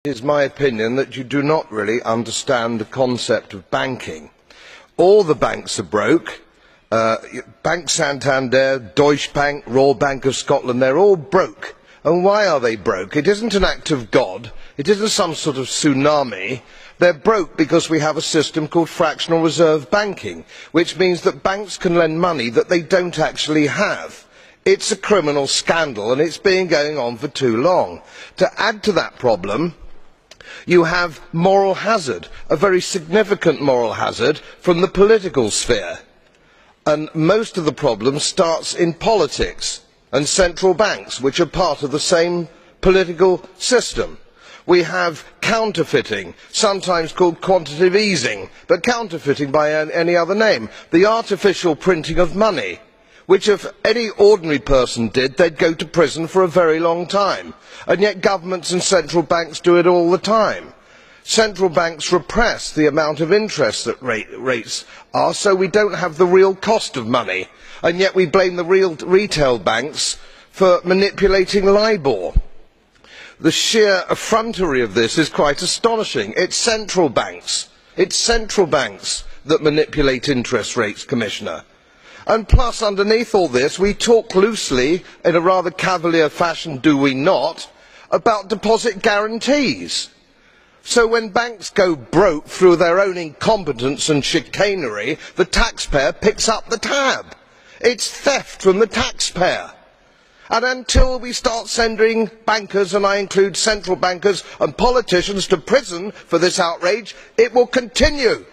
It is my opinion that you do not really understand the concept of banking. All the banks are broke. Bank Santander, Deutsche Bank, Royal Bank of Scotland, they are all broke. And why are they broke? It isn't an act of God. It isn't some sort of tsunami. They are broke because we have a system called fractional reserve banking, which means that banks can lend money that they don't actually have. It's a criminal scandal, and it's been going on for too long. To add to that problem, you have moral hazard, a very significant moral hazard from the political sphere. And most of the problem starts in politics and central banks, which are part of the same political system. We have counterfeiting, sometimes called quantitative easing, but counterfeiting by any other name. The artificial printing of money, which if any ordinary person did, they'd go to prison for a very long time. And yet governments and central banks do it all the time. Central banks repress the amount of interest that rates are, so we don't have the real cost of money. And yet we blame the retail banks for manipulating LIBOR. The sheer effrontery of this is quite astonishing. It's central banks that manipulate interest rates, Commissioner. And plus, underneath all this, we talk loosely, in a rather cavalier fashion, do we not, about deposit guarantees. So when banks go broke through their own incompetence and chicanery, the taxpayer picks up the tab. It's theft from the taxpayer. And until we start sending bankers, and I include central bankers and politicians, to prison for this outrage, it will continue.